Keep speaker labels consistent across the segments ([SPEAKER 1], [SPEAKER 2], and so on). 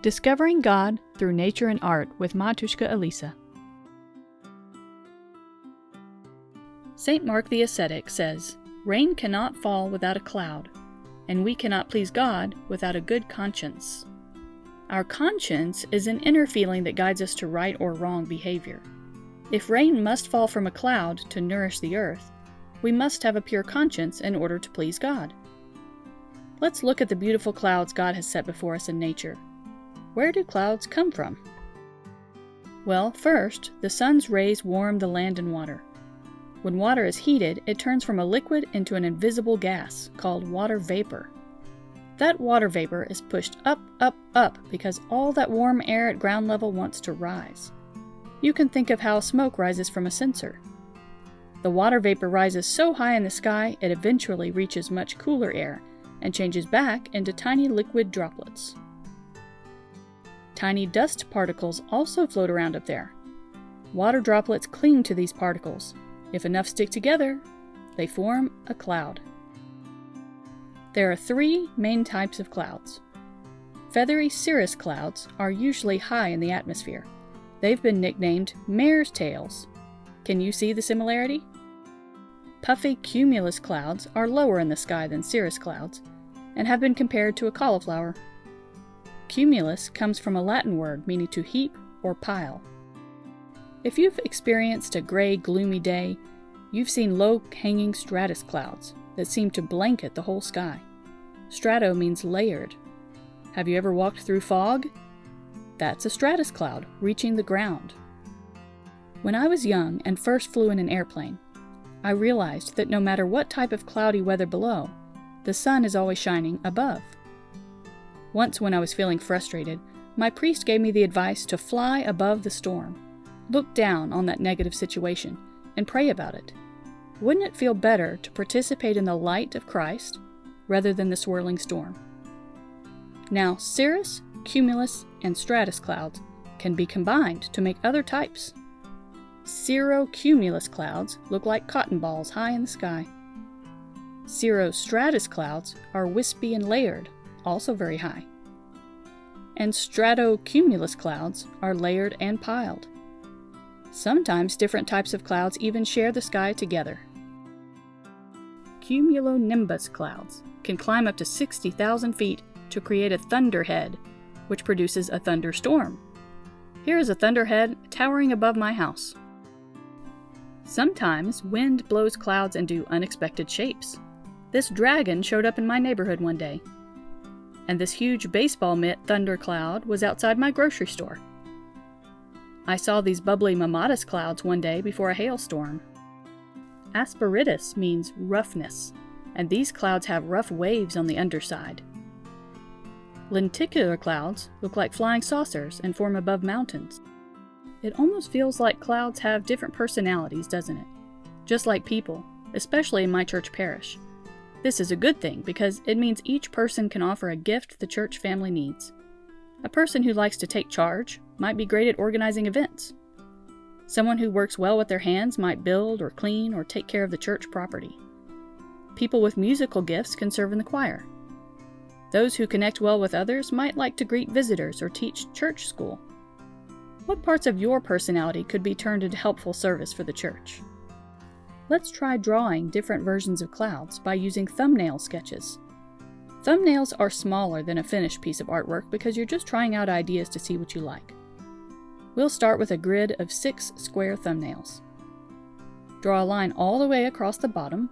[SPEAKER 1] Discovering God Through Nature and Art with Matushka Elesa. St. Mark the Ascetic says, "Rain cannot fall without a cloud, and we cannot please God without a good conscience." Our conscience is an inner feeling that guides us to right or wrong behavior. If rain must fall from a cloud to nourish the earth, we must have a pure conscience in order to please God. Let's look at the beautiful clouds God has set before us in nature. Where do clouds come from? Well, first, the sun's rays warm the land and water. When water is heated, it turns from a liquid into an invisible gas called water vapor. That water vapor is pushed up, up, up because all that warm air at ground level wants to rise. You can think of how smoke rises from a censer. The water vapor rises so high in the sky it eventually reaches much cooler air and changes back into tiny liquid droplets. Tiny dust particles also float around up there. Water droplets cling to these particles. If enough stick together, they form a cloud. There are three main types of clouds. Feathery cirrus clouds are usually high in the atmosphere. They've been nicknamed mare's tails. Can you see the similarity? Puffy cumulus clouds are lower in the sky than cirrus clouds and have been compared to a cauliflower. Cumulus comes from a Latin word meaning to heap or pile. If you've experienced a gray, gloomy day, you've seen low-hanging stratus clouds that seem to blanket the whole sky. Strato means layered. Have you ever walked through fog? That's a stratus cloud reaching the ground. When I was young and first flew in an airplane, I realized that no matter what type of cloudy weather below, the sun is always shining above. Once when I was feeling frustrated, my priest gave me the advice to fly above the storm, look down on that negative situation, and pray about it. Wouldn't it feel better to participate in the light of Christ rather than the swirling storm? Now, cirrus, cumulus, and stratus clouds can be combined to make other types. Cirrocumulus clouds look like cotton balls high in the sky. Cirrostratus clouds are wispy and layered, also very high. And stratocumulus clouds are layered and piled. Sometimes different types of clouds even share the sky together. Cumulonimbus clouds can climb up to 60,000 feet to create a thunderhead, which produces a thunderstorm. Here is a thunderhead towering above my house. Sometimes wind blows clouds into unexpected shapes. This dragon showed up in my neighborhood one day. And this huge baseball mitt thundercloud was outside my grocery store. I saw these bubbly mammatus clouds one day before a hailstorm. Asperitus means roughness, and these clouds have rough waves on the underside. Lenticular clouds look like flying saucers and form above mountains. It almost feels like clouds have different personalities, doesn't it? Just like people, especially in my church parish. This is a good thing because it means each person can offer a gift the church family needs. A person who likes to take charge might be great at organizing events. Someone who works well with their hands might build or clean or take care of the church property. People with musical gifts can serve in the choir. Those who connect well with others might like to greet visitors or teach church school. What parts of your personality could be turned into helpful service for the church? Let's try drawing different versions of clouds by using thumbnail sketches. Thumbnails are smaller than a finished piece of artwork because you're just trying out ideas to see what you like. We'll start with a grid of 6 square thumbnails. Draw a line all the way across the bottom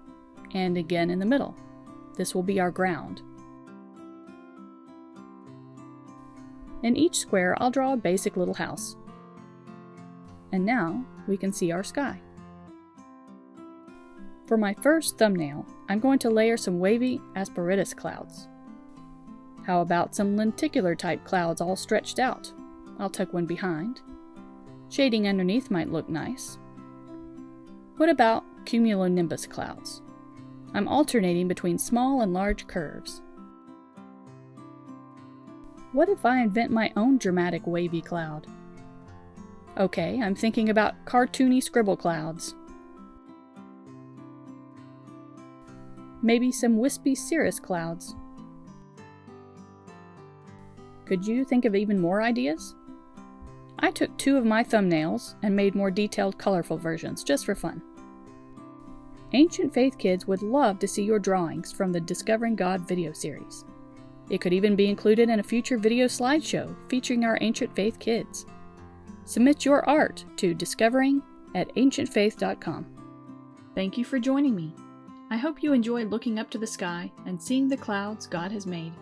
[SPEAKER 1] and again in the middle. This will be our ground. In each square, I'll draw a basic little house. And now we can see our sky. For my first thumbnail, I'm going to layer some wavy asperitus clouds. How about some lenticular type clouds all stretched out? I'll tuck one behind. Shading underneath might look nice. What about cumulonimbus clouds? I'm alternating between small and large curves. What if I invent my own dramatic wavy cloud? Okay, I'm thinking about cartoony scribble clouds. Maybe some wispy cirrus clouds. Could you think of even more ideas? I took 2 of my thumbnails and made more detailed, colorful versions, just for fun. Ancient Faith kids would love to see your drawings from the Discovering God video series. It could even be included in a future video slideshow featuring our Ancient Faith kids. Submit your art to discovering@ancientfaith.com. Thank you for joining me. I hope you enjoy looking up to the sky and seeing the clouds God has made.